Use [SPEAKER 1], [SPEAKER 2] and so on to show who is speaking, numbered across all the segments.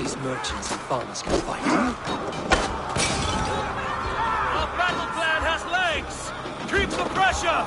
[SPEAKER 1] these merchants and farmers can fight.
[SPEAKER 2] Our battle plan has legs! Keep the pressure!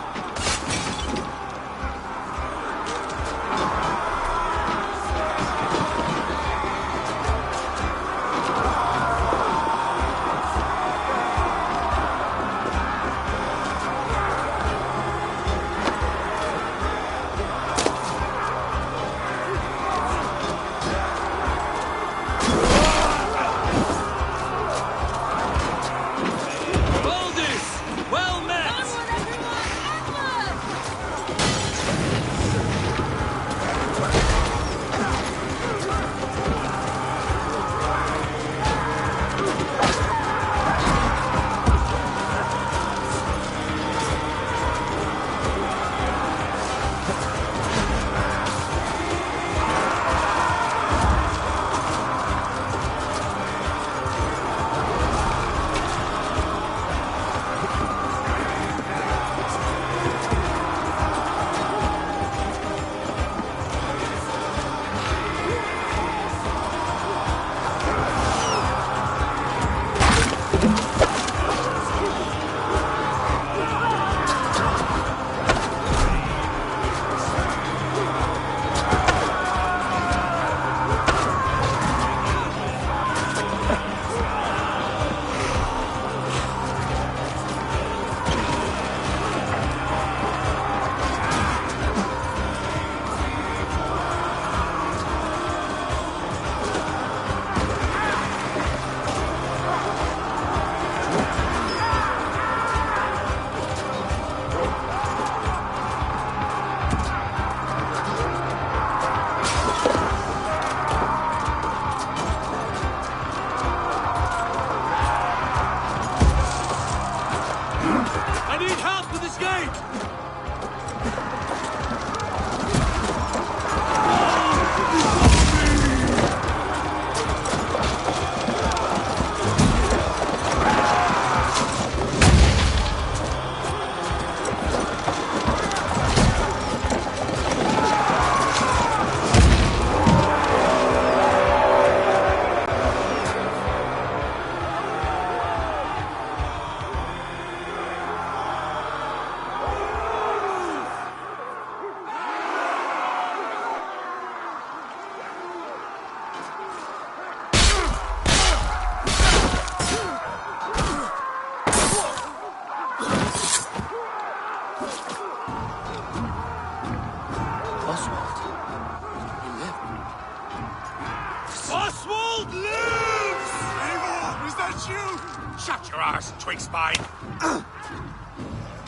[SPEAKER 3] Shut your arse, twig spine!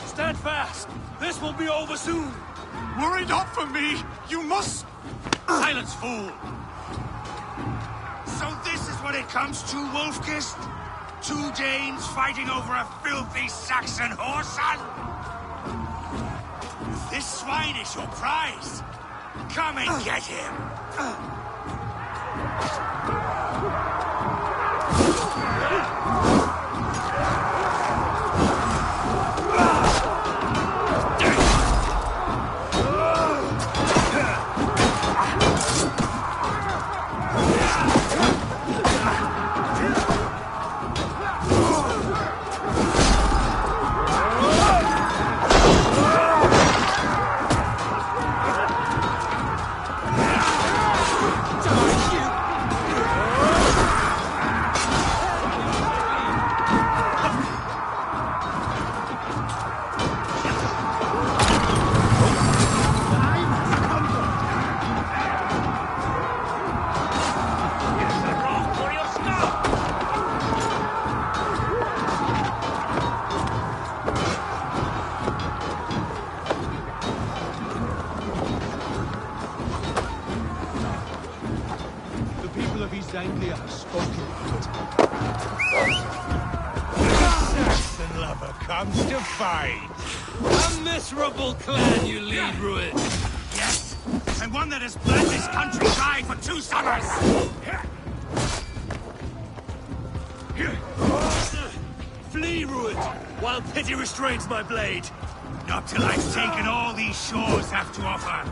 [SPEAKER 2] Stand fast! This will be over soon!
[SPEAKER 3] Worry not for me! You must...
[SPEAKER 2] Silence, fool!
[SPEAKER 3] So this is what it comes to, Wolfkist? Two Danes fighting over a filthy Saxon whoreson? This swine is your prize! Come and get him!
[SPEAKER 2] Anglia has spoken.
[SPEAKER 3] Saxon lover comes to fight.
[SPEAKER 2] A miserable clan you lead, Ruin.
[SPEAKER 3] Yes, and one that has bled this country dry for 2 summers.
[SPEAKER 2] Flee, Ruin, while pity restrains my blade.
[SPEAKER 3] Not till I've taken all these shores have to offer.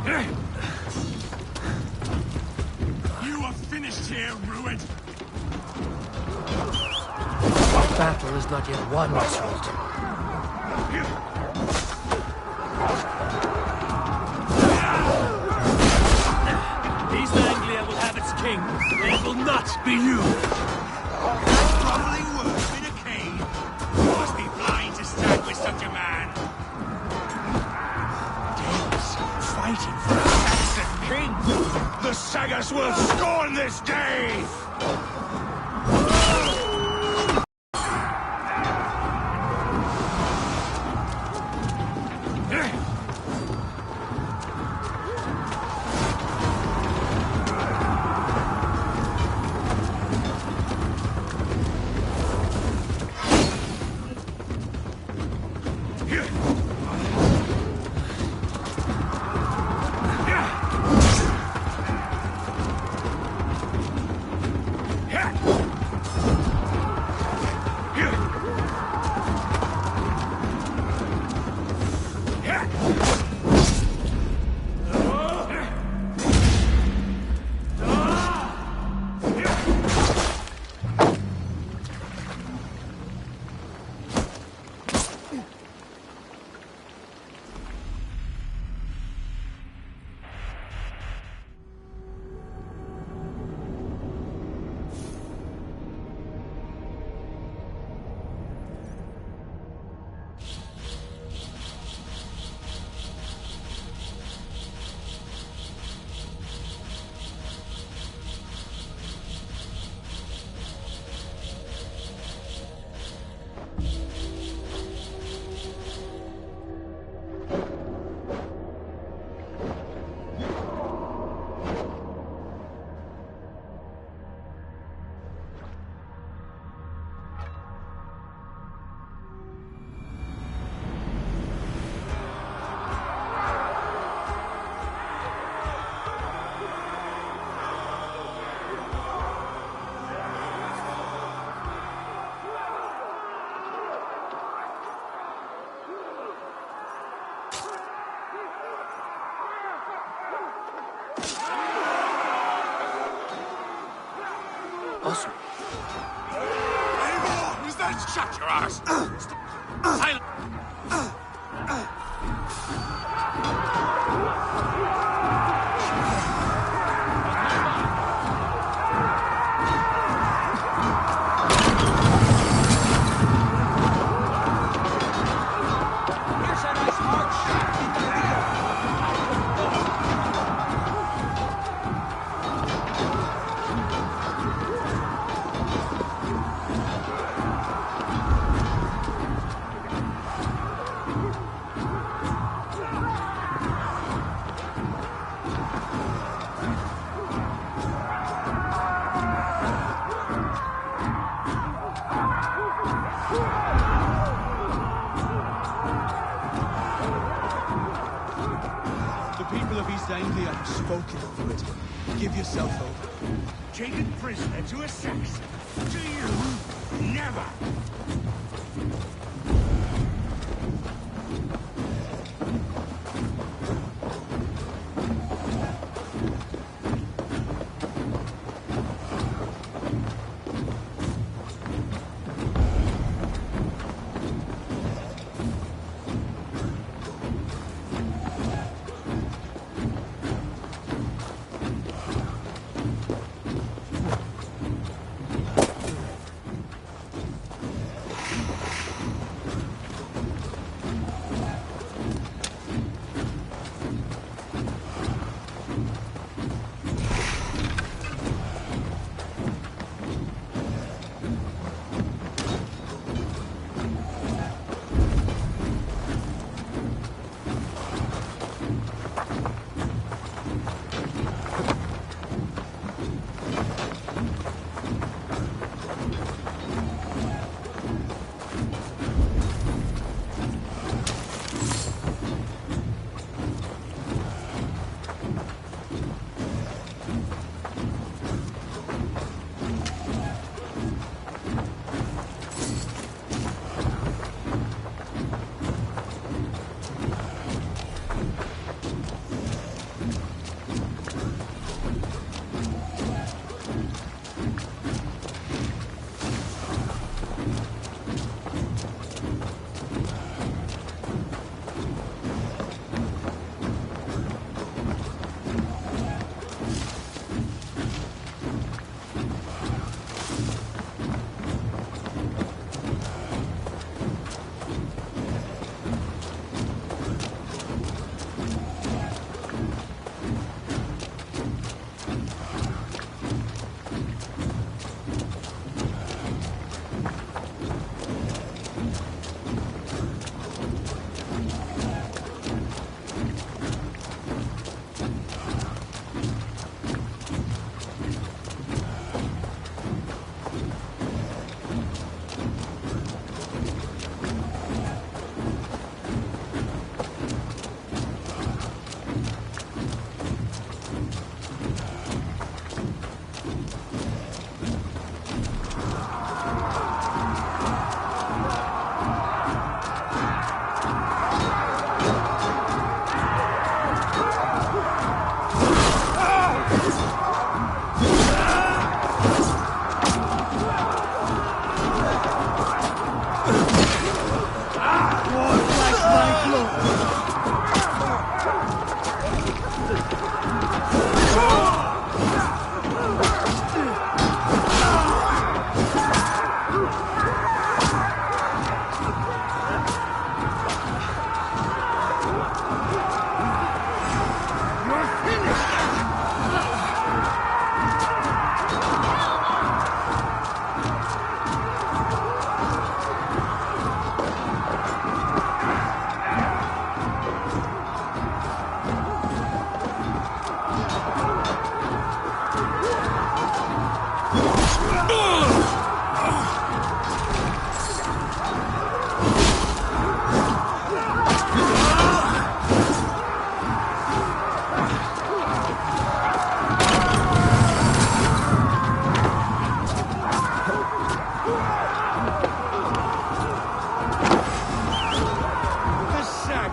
[SPEAKER 3] You are finished here, Ruin.
[SPEAKER 1] Our battle is not yet won, Oswald.
[SPEAKER 2] East Anglia will have its king, and it will not be you.
[SPEAKER 3] Groveling worm in a cave. You must be blind to stand with such a man. Danes fighting for a Saxon king. The Sagas will scorn this day!
[SPEAKER 1] Oswald.
[SPEAKER 3] Eivor, is that? Shut your ass! Silent!
[SPEAKER 4] Anglia have spoken for it. Give yourself over.
[SPEAKER 3] Taken prisoner to a Saxon. To you, never.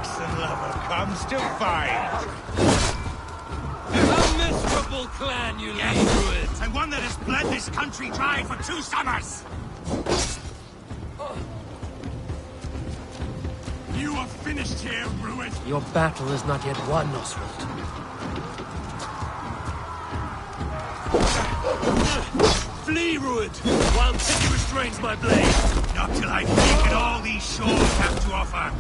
[SPEAKER 3] Saxon lover comes to fight.
[SPEAKER 2] A miserable clan you lead through it.
[SPEAKER 3] And one that has bled this country dry for 2 summers. You are finished here, Ruin.
[SPEAKER 1] Your battle is not yet won, Oswald.
[SPEAKER 2] Flee, Ruud, while pity restrains my blade.
[SPEAKER 3] Not till I've taken all these shores have to offer.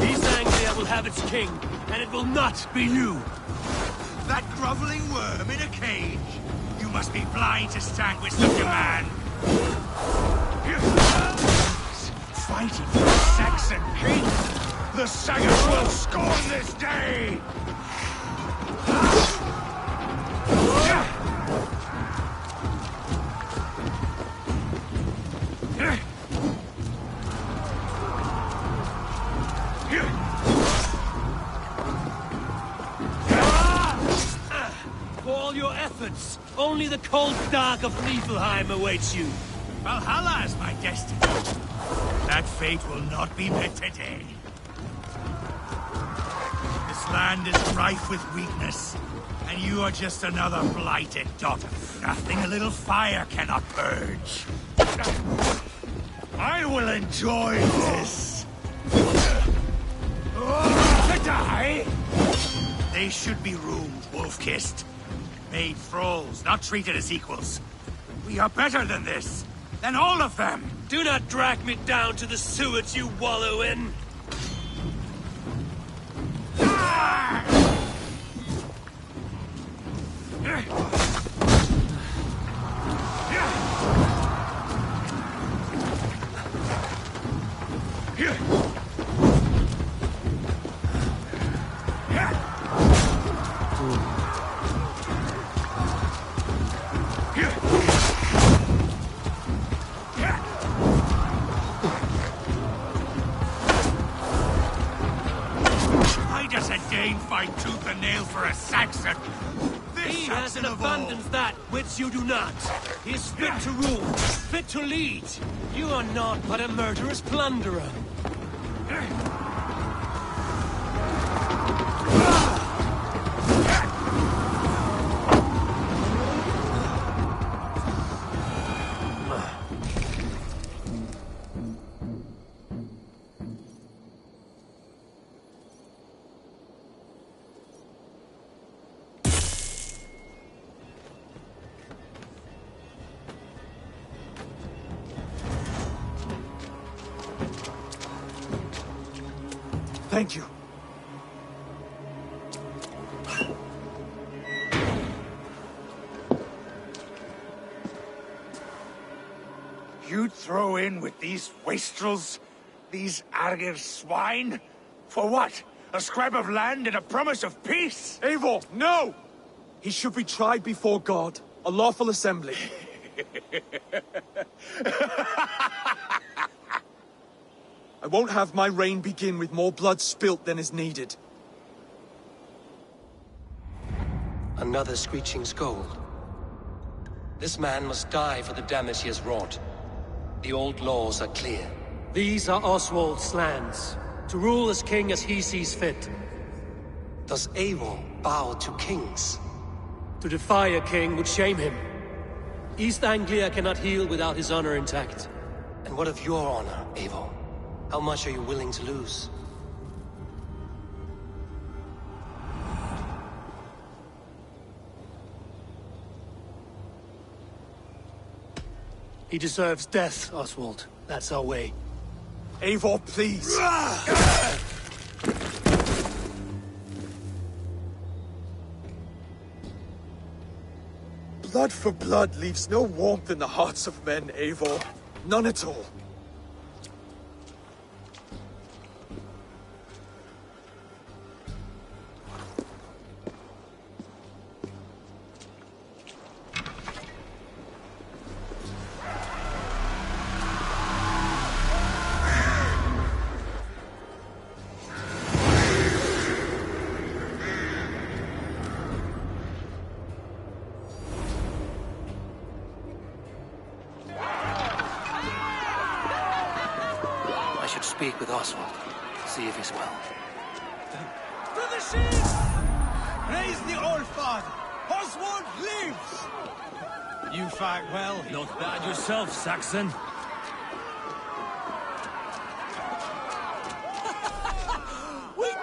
[SPEAKER 2] East Anglia will have its king, and it will not be you.
[SPEAKER 3] That groveling worm in a cage. You must be blind to stand with such a man. Fighting for a Saxon king. The Sagas will scorn this day.
[SPEAKER 2] For all your efforts, only the cold dark of Niflheim awaits you.
[SPEAKER 3] Valhalla is my destiny. That fate will not be met today. This land is rife with weakness, and you are just another blighted dot. Nothing a little fire cannot purge. I will enjoy this. To die? They should be roomed, wolf-kissed. Made thralls, not treated as equals. We are better than this. Than all of them.
[SPEAKER 2] Do not drag me down to the sewage you wallow in.
[SPEAKER 3] Fight tooth and nail for a Saxon.
[SPEAKER 2] He has an abundance that which you do not. He is fit to rule, fit to lead. You are not but a murderous plunderer.
[SPEAKER 4] Thank you.
[SPEAKER 3] You'd throw in with these wastrels? These Argir swine? For what? A scrap of land and a promise of peace?
[SPEAKER 4] Eivor, no! He should be tried before God, a lawful assembly. I won't have my reign begin with more blood spilt than is needed.
[SPEAKER 1] Another screeching scold. This man must die for the damage he has wrought. The old laws are clear.
[SPEAKER 2] These are Oswald's lands, to rule as king as he sees fit.
[SPEAKER 1] Does Eivor bow to kings?
[SPEAKER 2] To defy a king would shame him. East Anglia cannot heal without his honor intact.
[SPEAKER 1] And what of your honor, Eivor? How much are you willing to lose?
[SPEAKER 2] He deserves death, Oswald. That's our way.
[SPEAKER 4] Eivor, please! Blood for blood leaves no warmth in the hearts of men, Eivor. None at all.
[SPEAKER 1] speak with Oswald. See if he's well.
[SPEAKER 2] To the ship! Praise the Old Father! Oswald lives! You fight well.
[SPEAKER 5] Not bad yourself, Saxon.
[SPEAKER 2] We did it!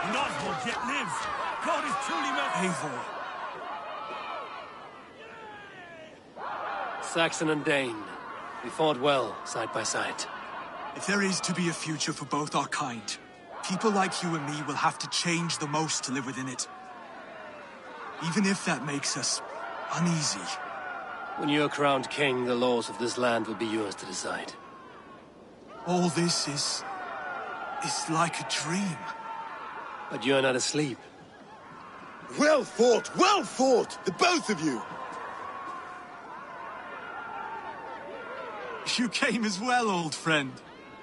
[SPEAKER 5] And Oswald yet lives. God is truly merciful.
[SPEAKER 1] Eivor. Saxon and Dane. We fought well, side by side.
[SPEAKER 4] If there is to be a future for both our kind, people like you and me will have to change the most to live within it. Even if that makes us uneasy.
[SPEAKER 1] When you're crowned king, the laws of this land will be yours to decide.
[SPEAKER 4] All this is like a dream.
[SPEAKER 1] But you're not asleep.
[SPEAKER 6] Well fought, the both of you!
[SPEAKER 4] You came as well, old friend.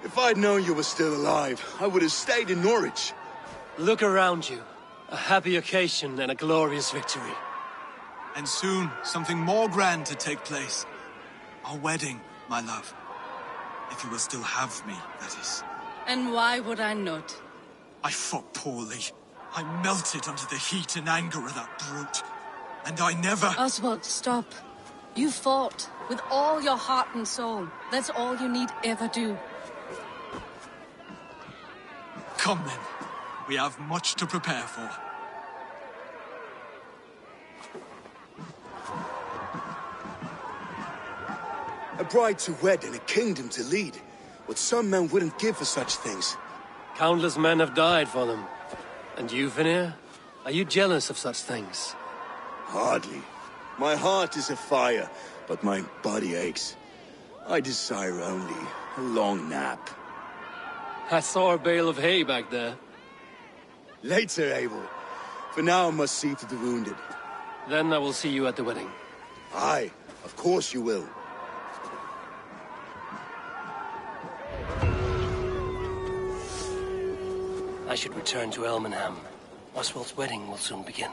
[SPEAKER 6] If I'd known you were still alive, I would have stayed in Norwich.
[SPEAKER 1] Look around you. A happy occasion and a glorious victory.
[SPEAKER 4] And soon, something more grand to take place. Our wedding, my love. If you will still have me, that is.
[SPEAKER 7] And why would I not?
[SPEAKER 4] I fought poorly. I melted under the heat and anger of that brute. And I never...
[SPEAKER 7] Oswald, stop. You fought with all your heart and soul. That's all you need ever do.
[SPEAKER 4] Come then. We have much to prepare for.
[SPEAKER 6] A bride to wed and a kingdom to lead. What some men wouldn't give for such things.
[SPEAKER 1] Countless men have died for them. And you, Vanir? Are you jealous of such things?
[SPEAKER 6] Hardly. My heart is afire, but my body aches. I desire only a long nap.
[SPEAKER 1] I saw a bale of hay back there.
[SPEAKER 6] Later, Abel. For now I must see to the wounded.
[SPEAKER 1] Then I will see you at the wedding.
[SPEAKER 6] Aye, of course you will.
[SPEAKER 1] I should return to Elmenham. Oswald's wedding will soon begin.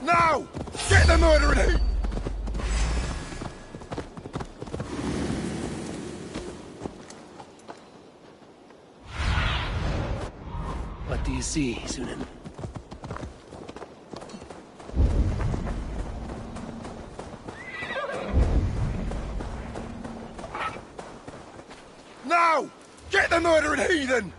[SPEAKER 6] Now! Get the murderer in heat!
[SPEAKER 2] What do you see, Sunan?
[SPEAKER 6] Now! Get the murdering heathen!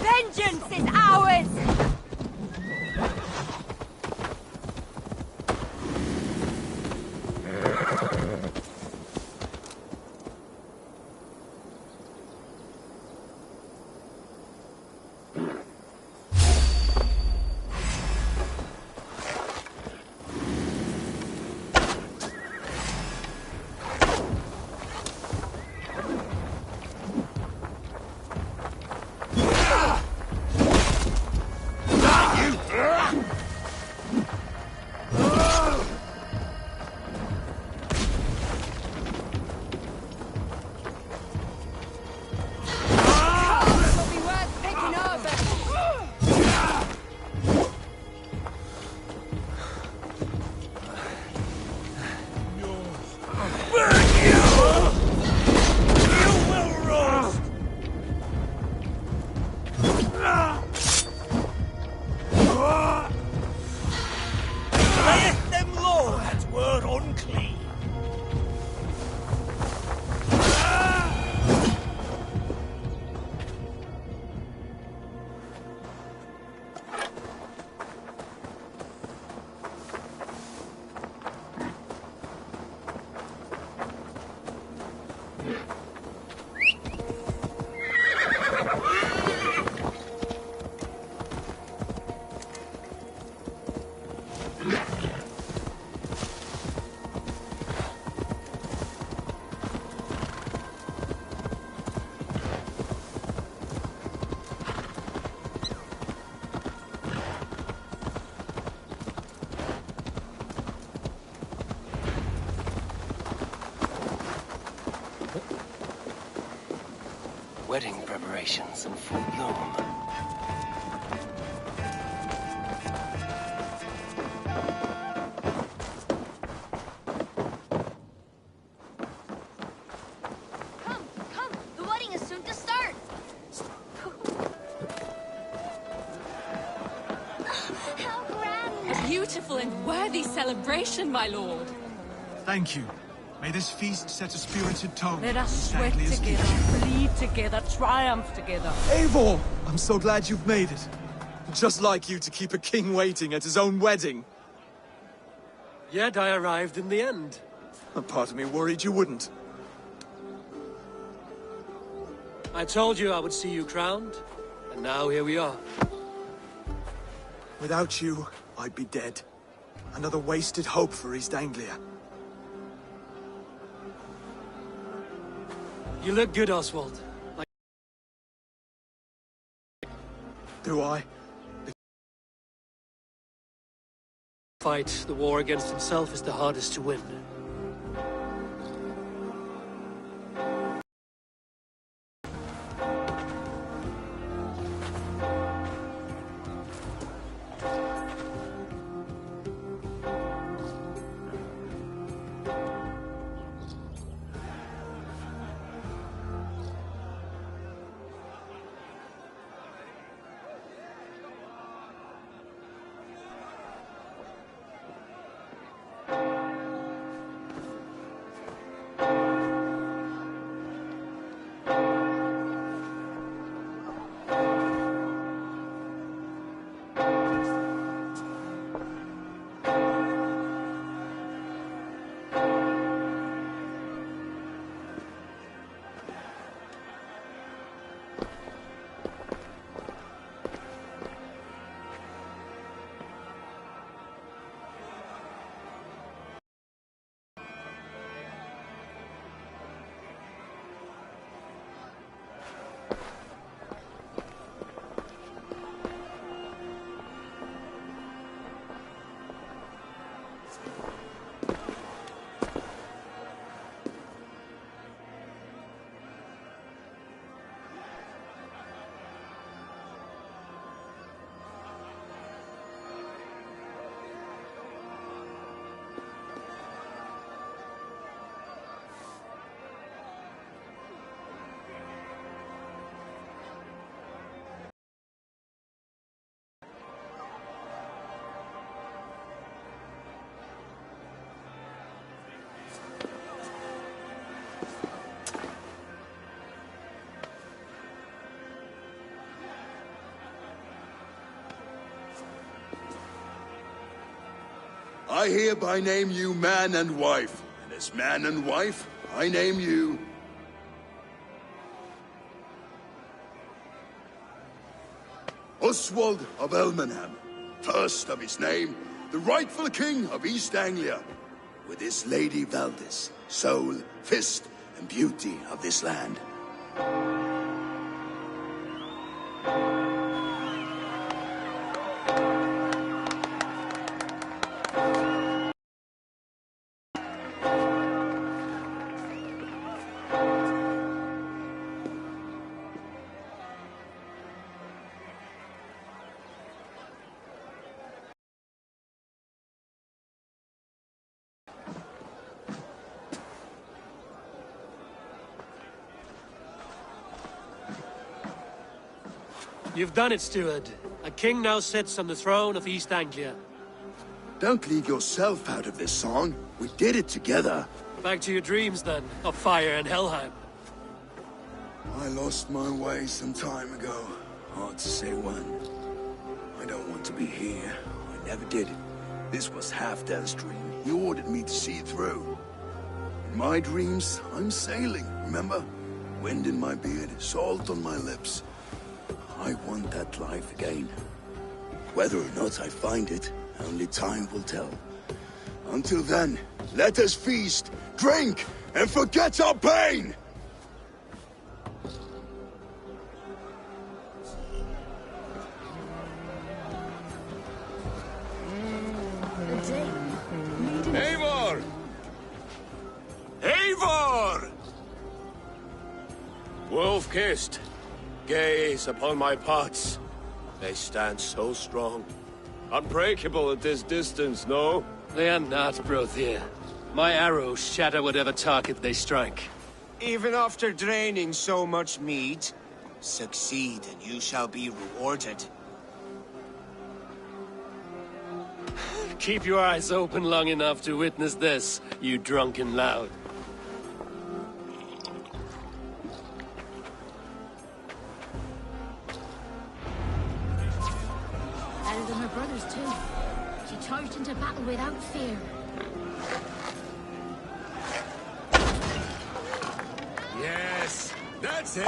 [SPEAKER 8] Vengeance is ours!
[SPEAKER 2] Wedding preparations in full bloom.
[SPEAKER 7] Come, the wedding is soon to start. How grand!
[SPEAKER 8] A beautiful and worthy celebration, my lord.
[SPEAKER 4] Thank you. May this feast set a spirited tone.
[SPEAKER 8] Let us
[SPEAKER 4] in
[SPEAKER 8] sweat
[SPEAKER 4] Anglia's
[SPEAKER 8] together,
[SPEAKER 4] future.
[SPEAKER 8] bleed together, triumph together.
[SPEAKER 4] Eivor! I'm so glad you've made it. Just like you to keep a king waiting at his own wedding.
[SPEAKER 2] Yet I arrived in the end.
[SPEAKER 4] A part of me worried you wouldn't.
[SPEAKER 2] I told you I would see you crowned, and now here we are.
[SPEAKER 4] Without you, I'd be dead. Another wasted hope for East Anglia.
[SPEAKER 2] You look good, Oswald.
[SPEAKER 4] Do I?
[SPEAKER 2] Fight, the war against himself is the hardest to win.
[SPEAKER 6] I hereby name you man and wife, and as man and wife, I name you... Oswald of Elmenham, first of his name, the rightful king of East Anglia, with his lady Valdis, soul, fist, and beauty of this land.
[SPEAKER 2] You've done it, steward. A king now sits on the throne of East Anglia.
[SPEAKER 6] Don't leave yourself out of this song. We did it together.
[SPEAKER 2] Back to your dreams, then, of fire and Helheim.
[SPEAKER 6] I lost my way some time ago. Hard to say when. I don't want to be here. I never did. This was Halfdan's dream. He ordered me to see it through. In my dreams, I'm sailing, remember? Wind in my beard, salt on my lips. I want that life again. Whether or not I find it, only time will tell. Until then, let us feast, drink, and forget our pain!
[SPEAKER 3] Eivor! Eivor!
[SPEAKER 9] Wolf-kissed. Gaze upon my pots. They stand so strong. Unbreakable at this distance, no?
[SPEAKER 2] They are not, Brothier. My arrows shatter whatever target they strike.
[SPEAKER 10] Even after draining so much mead, succeed and you shall be rewarded.
[SPEAKER 2] Keep your eyes open long enough to witness this, you drunken lout.
[SPEAKER 11] Better than her brothers, too. She charged into battle without fear.
[SPEAKER 3] Yes, that's it!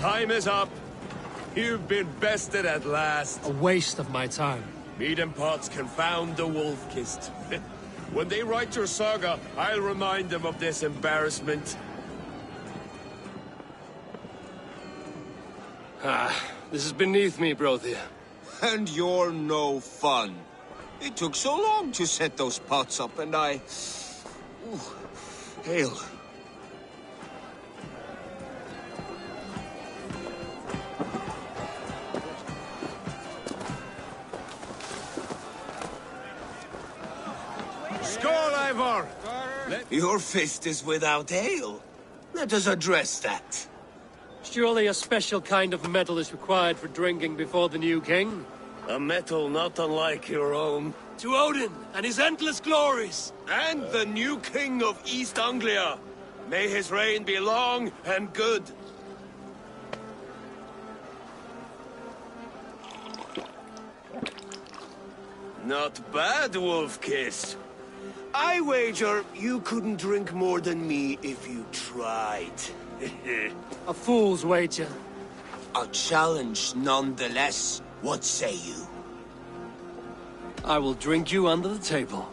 [SPEAKER 9] Time is up. You've been bested at last.
[SPEAKER 2] A waste of my time.
[SPEAKER 9] Mead and pots confound the wolf-kissed. When they write your saga, I'll remind them of this embarrassment.
[SPEAKER 2] This is beneath me, Brothier.
[SPEAKER 10] And you're no fun. It took so long to set those pots up, and I... Ooh, hail.
[SPEAKER 3] Skål, Eivor!
[SPEAKER 10] Your fist is without ale. Let us address that.
[SPEAKER 2] Surely a special kind of metal is required for drinking before the new king?
[SPEAKER 9] A metal not unlike your own.
[SPEAKER 2] To Odin and his endless glories!
[SPEAKER 9] And the new king of East Anglia. May his reign be long and good. Not bad, Wolf-kissed. I wager you couldn't drink more than me if you tried.
[SPEAKER 2] A fool's wager.
[SPEAKER 10] A challenge nonetheless. What say you?
[SPEAKER 2] I will drink you under the table.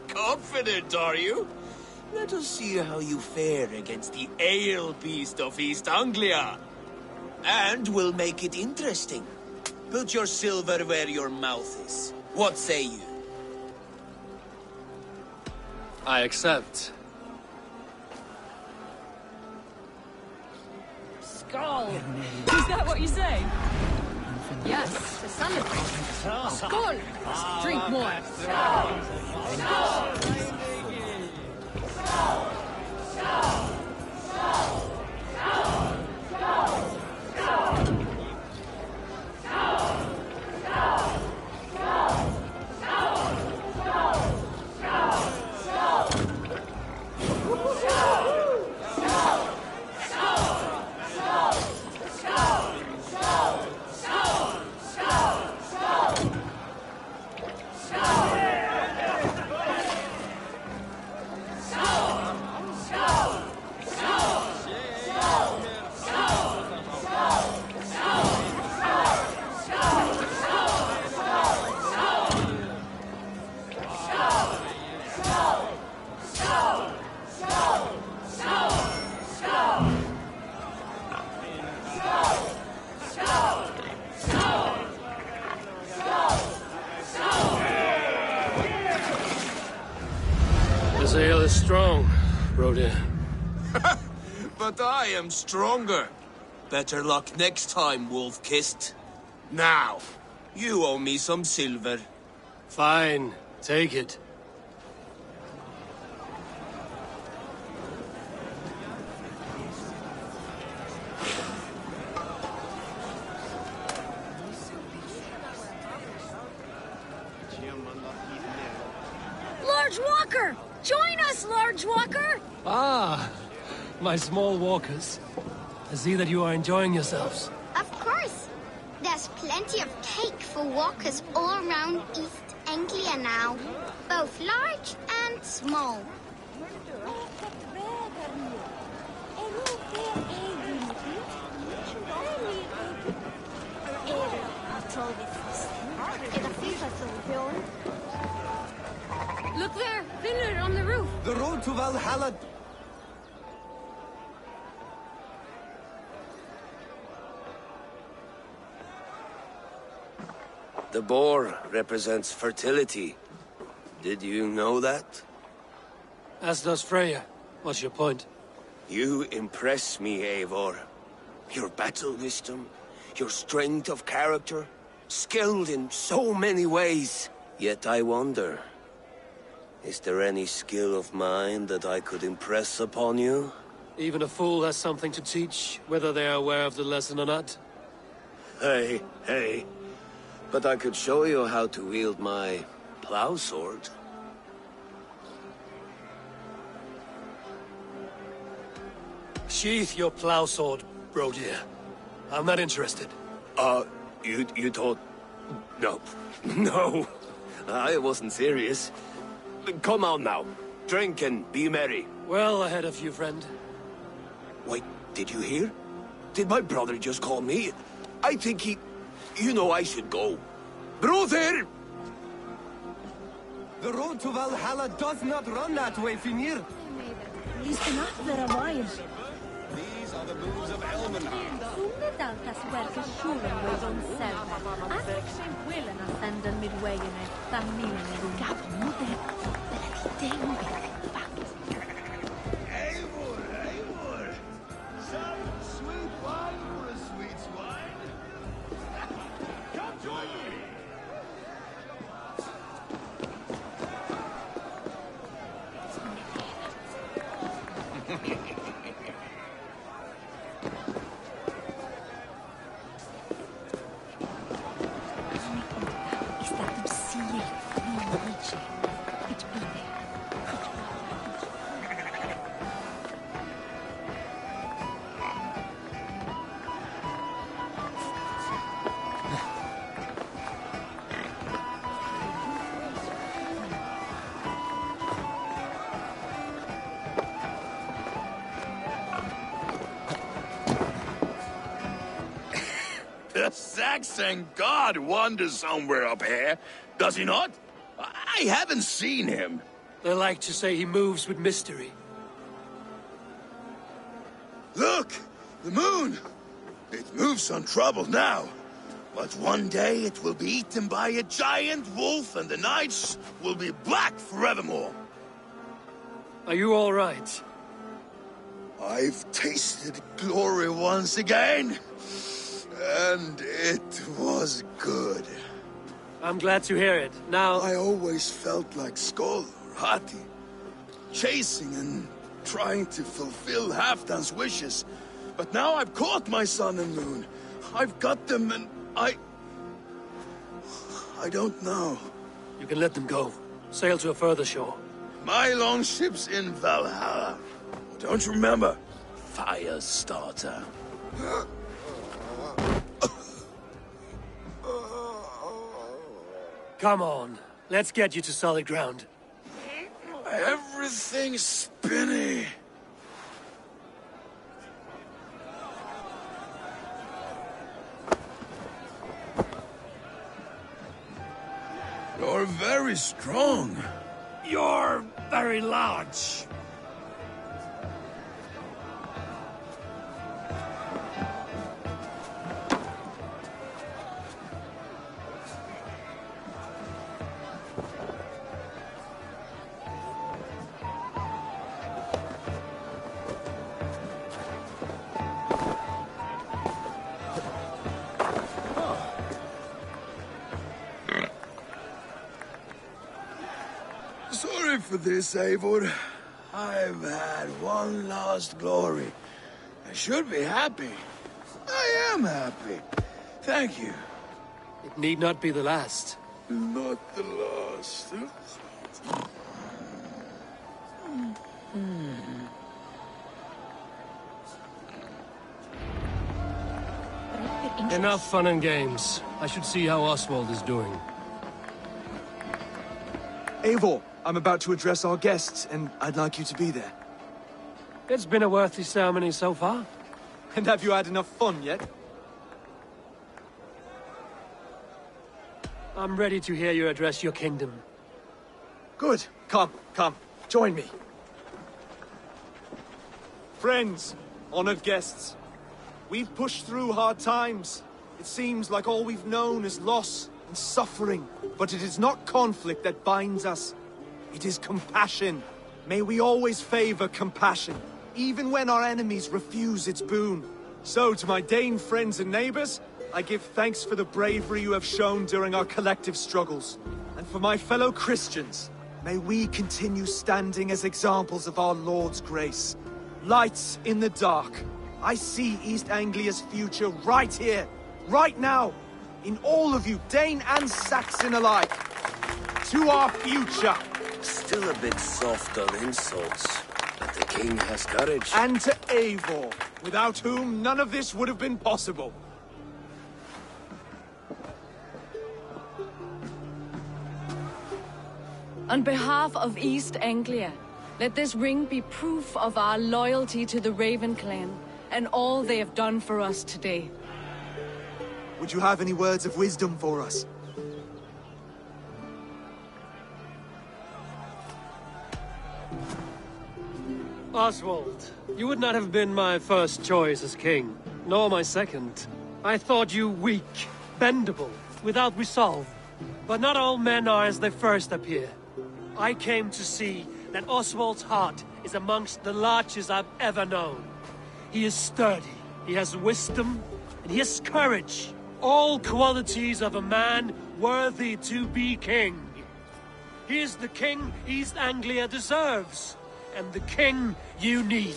[SPEAKER 10] Confident, are you? Let us see how you fare against the ale beast of East Anglia. And we'll make it interesting. Put your silver where your mouth is. What say you?
[SPEAKER 2] I accept.
[SPEAKER 8] Skull! Is that what you say? Yes, the son of Skull! Drink more! Skull!
[SPEAKER 10] But I am stronger. Better luck next time, Wolf-Kissed. Now, you owe me some silver.
[SPEAKER 1] Fine, take it.
[SPEAKER 11] Large Walker! Join us, Large Walker!
[SPEAKER 1] Ah, my small walkers. I see that you are enjoying yourselves.
[SPEAKER 12] Of course. There's plenty of cake for walkers all around East Anglia now. Both large and small.
[SPEAKER 11] Look there! Vineyard on the roof!
[SPEAKER 2] The road to Valhalla.
[SPEAKER 9] The boar represents fertility. Did you know that?
[SPEAKER 1] As does Freya. What's your point?
[SPEAKER 9] You impress me, Eivor. Your battle wisdom, your strength of character, skilled in so many ways. Yet I wonder, is there any skill of mine that I could impress upon you?
[SPEAKER 1] Even a fool has something to teach, whether they are aware of the lesson or not.
[SPEAKER 9] Hey. But I could show you how to wield my plow sword.
[SPEAKER 1] Sheath your plow sword, bro dear. I'm not interested.
[SPEAKER 9] You thought... No. No. I wasn't serious. Come on now. Drink and be merry.
[SPEAKER 1] Well ahead of you, friend.
[SPEAKER 9] Wait, did you hear? Did my brother just call me? I think he... You know I should go. Brother!
[SPEAKER 2] The road to Valhalla does not run that way, Finir.
[SPEAKER 11] He's been up there a while.
[SPEAKER 5] These are the moves of Elmenhard.
[SPEAKER 13] Umedaltas verkar sjuren way on server. Annars willen ascenda midway in a familjen gab mother.
[SPEAKER 5] Eivor. Some sweet wine for a sweet swine. Come join me.
[SPEAKER 3] The Saxon god wanders somewhere up here, does he not? I haven't seen him.
[SPEAKER 1] They like to say he moves with mystery.
[SPEAKER 3] Look! The moon! It moves untroubled now. But one day it will be eaten by a giant wolf and the nights will be black forevermore.
[SPEAKER 1] Are you all right?
[SPEAKER 3] I've tasted glory once again. And it was good.
[SPEAKER 1] I'm glad to hear it. Now...
[SPEAKER 6] I always felt like Skoll or Hati. Chasing and trying to fulfill Halfdan's wishes. But now I've caught my sun and moon. I've got them and I don't know.
[SPEAKER 1] You can let them go. Sail to a further shore.
[SPEAKER 3] My longship's in Valhalla. Don't you remember? Fire starter.
[SPEAKER 1] Come on. Let's get you to solid ground.
[SPEAKER 3] Everything's spinny. You're very strong.
[SPEAKER 2] You're very large.
[SPEAKER 6] for this, Eivor. I've had one last glory. I should be happy. I am happy. Thank you.
[SPEAKER 2] It need not be the last.
[SPEAKER 6] Not the last.
[SPEAKER 2] Enough fun and games. I should see how Oswald is doing.
[SPEAKER 4] Eivor, I'm about to address our guests, and I'd like you to be there.
[SPEAKER 2] It's been a worthy ceremony so far.
[SPEAKER 4] And have you had enough fun yet?
[SPEAKER 2] I'm ready to hear you address your kingdom.
[SPEAKER 4] Good. Come. Join me. Friends, honored guests, we've pushed through hard times. It seems like all we've known is loss and suffering. But it is not conflict that binds us. It is compassion. May we always favor compassion, even when our enemies refuse its boon. So, to my Dane friends and neighbors, I give thanks for the bravery you have shown during our collective struggles. And for my fellow Christians, may we continue standing as examples of our Lord's grace. Lights in the dark. I see East Anglia's future right here, right now, in all of you, Dane and Saxon alike. To our future.
[SPEAKER 9] Still a bit soft on insults, but the king has courage.
[SPEAKER 4] And to Eivor, without whom none of this would have been possible.
[SPEAKER 7] On behalf of East Anglia, let this ring be proof of our loyalty to the Raven clan and all they have done for us today.
[SPEAKER 4] Would you have any words of wisdom for us?
[SPEAKER 2] Oswald, you would not have been my first choice as king, nor my second. I thought you weak, bendable, without resolve. But not all men are as they first appear. I came to see that Oswald's heart is amongst the largest I've ever known. He is sturdy, he has wisdom, and he has courage. All qualities of a man worthy to be king. He is the king East Anglia deserves, and the king you need.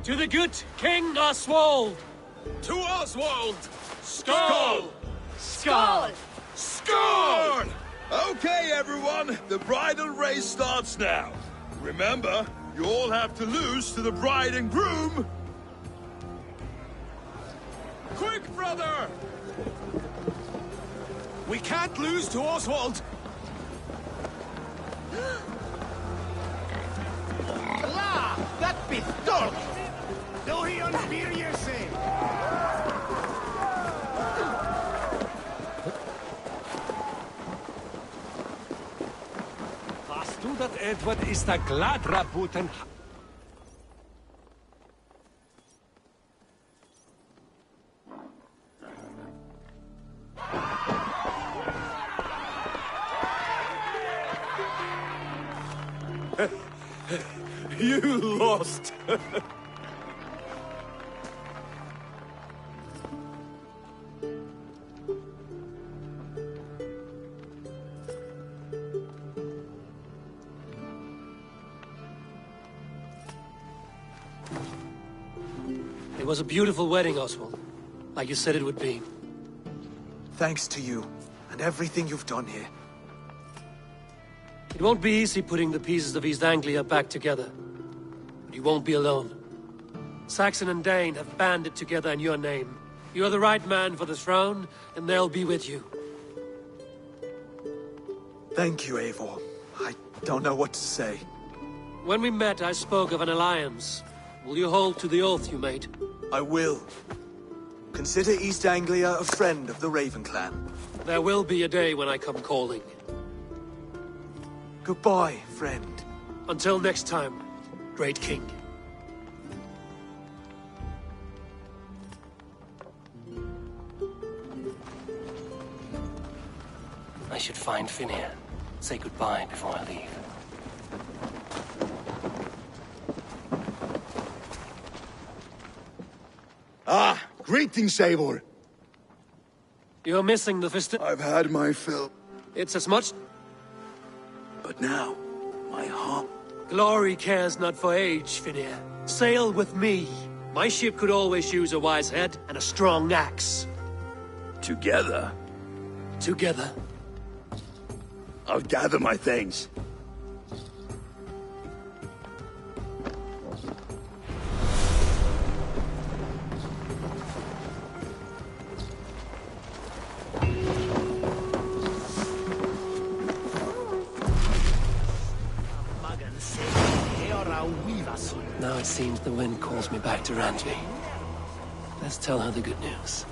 [SPEAKER 2] To the good King Oswald!
[SPEAKER 3] To Oswald!
[SPEAKER 2] Skull!
[SPEAKER 3] Skull! Skull! Okay, everyone, the bridal race starts now. Remember, you all have to lose to the bride and groom.
[SPEAKER 5] Quick, brother! We can't lose to Oswald!
[SPEAKER 10] La! That pistol! Do he unfear yourself?
[SPEAKER 5] Hast du dat Edward is da glad rabuten?
[SPEAKER 4] You lost!
[SPEAKER 2] It was a beautiful wedding, Oswald. Like you said it would be.
[SPEAKER 4] Thanks to you, and everything you've done here.
[SPEAKER 2] It won't be easy putting the pieces of East Anglia back together. But you won't be alone. Saxon and Dane have banded together in your name. You are the right man for the throne, and they'll be with you.
[SPEAKER 4] Thank you, Eivor. I don't know what to say.
[SPEAKER 2] When we met, I spoke of an alliance. Will you hold to the oath you made?
[SPEAKER 4] I will. Consider East Anglia a friend of the Raven clan.
[SPEAKER 2] There will be a day when I come calling.
[SPEAKER 4] Goodbye, friend.
[SPEAKER 2] Until next time, great king. I should find Finnear. Say goodbye before I leave.
[SPEAKER 3] Ah, greetings, Eivor.
[SPEAKER 2] You're missing the fist.
[SPEAKER 6] I've had my fill.
[SPEAKER 2] It's as much...
[SPEAKER 6] But now,
[SPEAKER 2] Glory cares not for age, Finir. Sail with me. My ship could always use a wise head and a strong axe.
[SPEAKER 3] Together?
[SPEAKER 2] Together.
[SPEAKER 3] I'll gather my things.
[SPEAKER 2] Now it seems the wind calls me back to Randvi. Let's tell her the good news.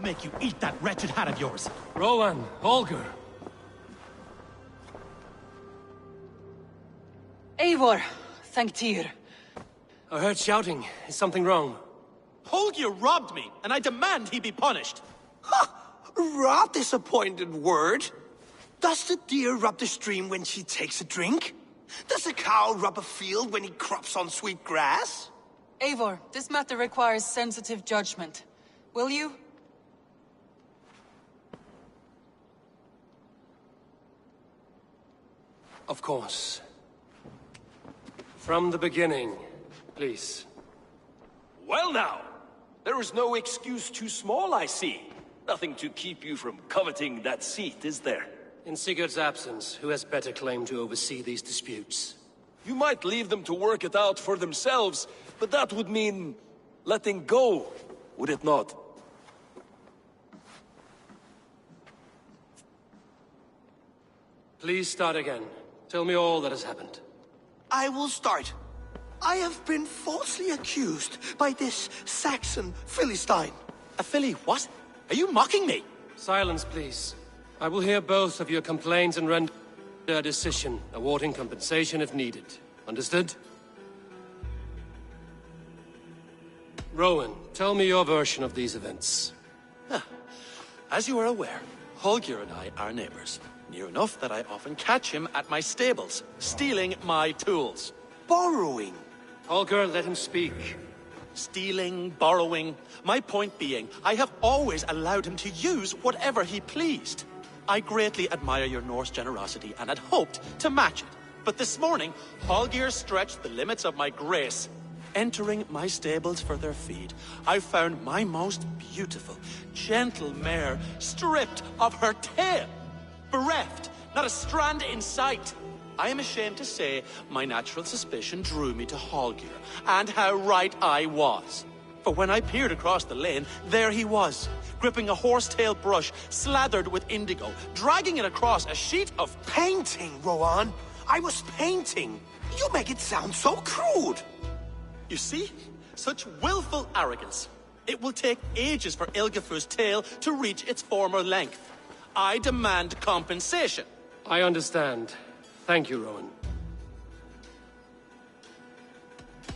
[SPEAKER 5] Make you eat that wretched hat of yours.
[SPEAKER 2] Rowan, Holger.
[SPEAKER 14] Eivor, thank Tyr.
[SPEAKER 2] I heard shouting. Is something wrong?
[SPEAKER 5] Holger robbed me, and I demand he be punished.
[SPEAKER 10] Rot is a pointed word. Does the deer rub the stream when she takes a drink? Does a cow rub a field when he crops on sweet grass?
[SPEAKER 14] Eivor, this matter requires sensitive judgment. Will you?
[SPEAKER 2] Of course. From the beginning, please.
[SPEAKER 15] Well now, there is no excuse too small, I see. Nothing to keep you from coveting that seat, is there?
[SPEAKER 2] In Sigurd's absence, who has better claim to oversee these disputes?
[SPEAKER 15] You might leave them to work it out for themselves, but that would mean letting go, would it not?
[SPEAKER 2] Please start again. Tell me all that has happened.
[SPEAKER 10] I will start. I have been falsely accused by this Saxon Philistine.
[SPEAKER 5] A Philly what? Are you mocking me?
[SPEAKER 2] Silence, please. I will hear both of your complaints and render a decision, awarding compensation if needed. Understood? Rowan, tell me your version of these events.
[SPEAKER 5] As you are aware, Holger and I are neighbors. Near enough that I often catch him at my stables, stealing my tools.
[SPEAKER 10] Borrowing.
[SPEAKER 2] Holger, let him speak.
[SPEAKER 5] Stealing, borrowing. My point being, I have always allowed him to use whatever he pleased. I greatly admire your Norse generosity and had hoped to match it. But this morning, Holger stretched the limits of my grace. Entering my stables for their feed, I found my most beautiful, gentle mare stripped of her tail. Bereft, not a strand in sight. I am ashamed to say my natural suspicion drew me to Hallgeir, and how right I was. For when I peered across the lane, there he was, gripping a horsetail brush slathered with indigo, dragging it across a sheet of
[SPEAKER 16] painting, Rowan. I was painting. You make it sound so crude.
[SPEAKER 5] You see? Such willful arrogance. It will take ages for Ilgafur's tail to reach its former length. I demand compensation.
[SPEAKER 2] I understand. Thank you, Rowan.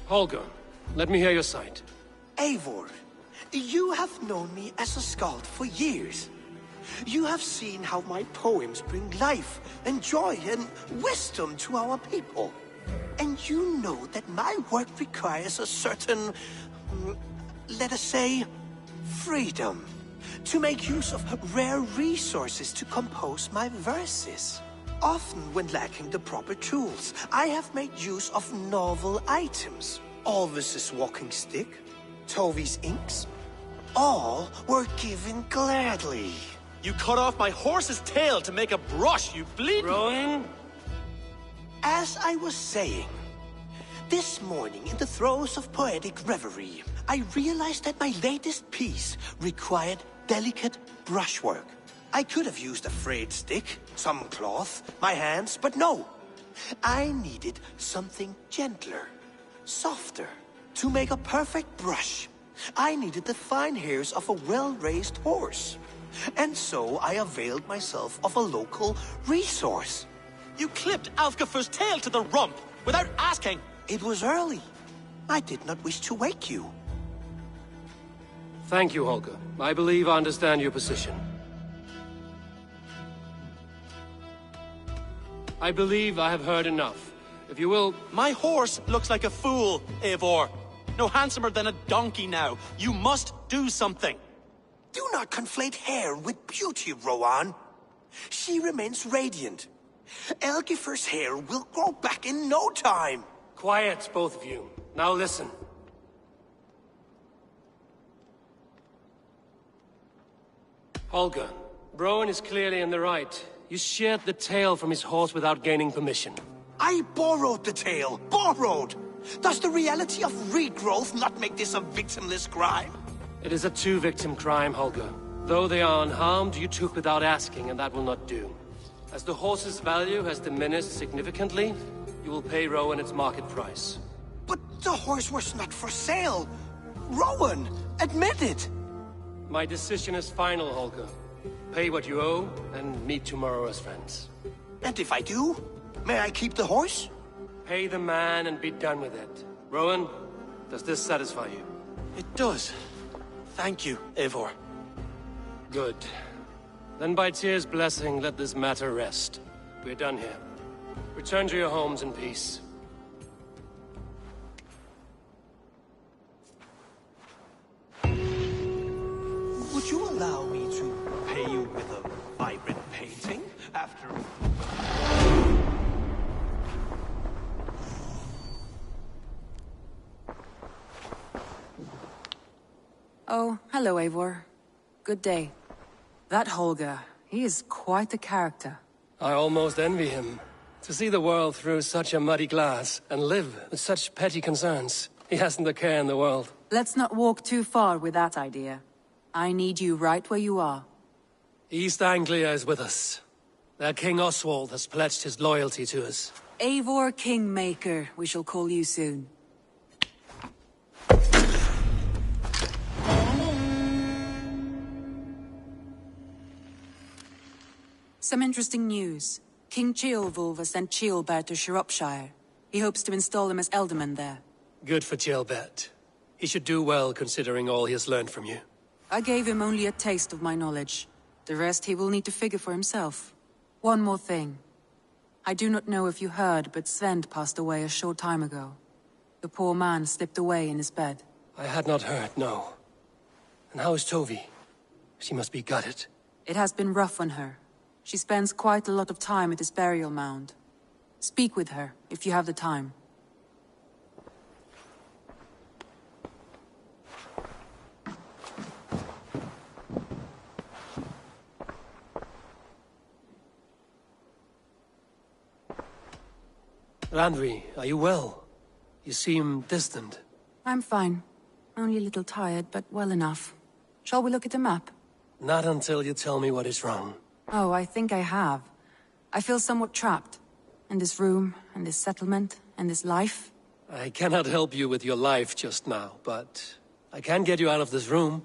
[SPEAKER 2] Holger, let me hear your side.
[SPEAKER 16] Eivor, you have known me as a skald for years. You have seen how my poems bring life and joy and wisdom to our people. And you know that my work requires a certain, let us say, freedom. To make use of rare resources to compose my verses. Often when lacking the proper tools, I have made use of novel items. Alvis's walking stick, Tovi's inks, all were given gladly.
[SPEAKER 5] You cut off my horse's tail to make a brush, you bleed.
[SPEAKER 2] Rowan?
[SPEAKER 16] As I was saying, this morning in the throes of poetic reverie, I realized that my latest piece required delicate brushwork. I could have used a frayed stick, some cloth, my hands, but no. I needed something gentler, softer. To make a perfect brush, I needed the fine hairs of a well-raised horse. And so I availed myself of a local resource.
[SPEAKER 5] You clipped Alfgafur's tail to the rump, without asking.
[SPEAKER 16] It was early. I did not wish to wake you.
[SPEAKER 2] Thank you, Holger. I believe I understand your position. I believe I have heard enough. If you will...
[SPEAKER 5] My horse looks like a fool, Eivor. No handsomer than a donkey now. You must do something.
[SPEAKER 16] Do not conflate hair with beauty, Rowan. She remains radiant. Elgifur's hair will grow back in no time.
[SPEAKER 2] Quiet, both of you. Now listen. Holger, Rowan is clearly in the right. You sheared the tail from his horse without gaining permission.
[SPEAKER 16] I borrowed the tail. Borrowed! Does the reality of regrowth not make this a victimless crime?
[SPEAKER 2] It is a two-victim crime, Holger. Though they are unharmed, you took without asking, and that will not do. As the horse's value has diminished significantly, you will pay Rowan its market price.
[SPEAKER 16] But the horse was not for sale. Rowan, admit it!
[SPEAKER 2] My decision is final, Holger. Pay what you owe, and meet tomorrow as friends.
[SPEAKER 16] And if I do, may I keep the horse?
[SPEAKER 2] Pay the man and be done with it. Rowan, does this satisfy you?
[SPEAKER 5] It does. Thank you, Eivor.
[SPEAKER 2] Good. Then by Tyr's blessing, let this matter rest. We're done here. Return to your homes in peace.
[SPEAKER 16] Would you allow me to pay you with a vibrant painting after...
[SPEAKER 17] Oh, hello, Eivor. Good day. That Holger, he is quite a character.
[SPEAKER 2] I almost envy him. To see the world through such a muddy glass, and live with such petty concerns. He hasn't a care in the world.
[SPEAKER 17] Let's not walk too far with that idea. I need you right where you are.
[SPEAKER 2] East Anglia is with us. Their King Oswald has pledged his loyalty to us.
[SPEAKER 17] Eivor Kingmaker, we shall call you soon. Some interesting news. King Ceolwulf has sent Ceolbert to Shropshire. He hopes to install him as Elderman there.
[SPEAKER 2] Good for Ceolbert. He should do well considering all he has learned from you.
[SPEAKER 17] I gave him only a taste of my knowledge. The rest he will need to figure for himself. One more thing. I do not know if you heard, but Svend passed away a short time ago. The poor man slipped away in his bed.
[SPEAKER 2] I had not heard, no. And how is Tovi? She must be gutted.
[SPEAKER 17] It has been rough on her. She spends quite a lot of time at his burial mound. Speak with her, if you have the time.
[SPEAKER 2] Randvi, are you well? You seem distant.
[SPEAKER 17] I'm fine. Only a little tired, but well enough. Shall we look at the map?
[SPEAKER 2] Not until you tell me what is wrong.
[SPEAKER 17] Oh, I think I have. I feel somewhat trapped. In this room, and this settlement, and this life.
[SPEAKER 2] I cannot help you with your life just now, but I can get you out of this room.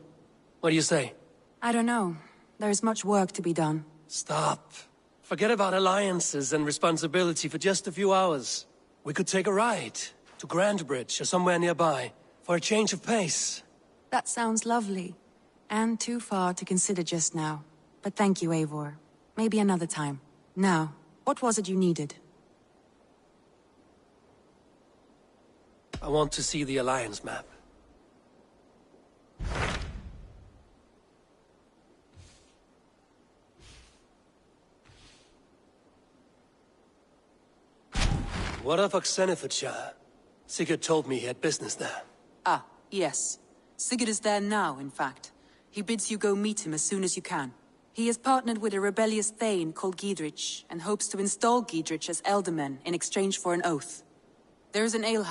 [SPEAKER 2] What do you say?
[SPEAKER 17] I don't know. There is much work to be done.
[SPEAKER 2] Stop. Forget about alliances and responsibility for just a few hours. We could take a ride to Grandbridge or somewhere nearby for a change of pace.
[SPEAKER 17] That sounds lovely. And too far to consider just now. But thank you, Eivor. Maybe another time. Now, what was it you needed?
[SPEAKER 2] I want to see the Alliance map. What of Oxenfordshire? Sigurd told me he had business there.
[SPEAKER 17] Ah, yes. Sigurd is there now, in fact. He bids you go meet him as soon as you can. He is partnered with a rebellious thane called Giedrich, and hopes to install Giedrich as Elderman in exchange for an oath. There is an alehouse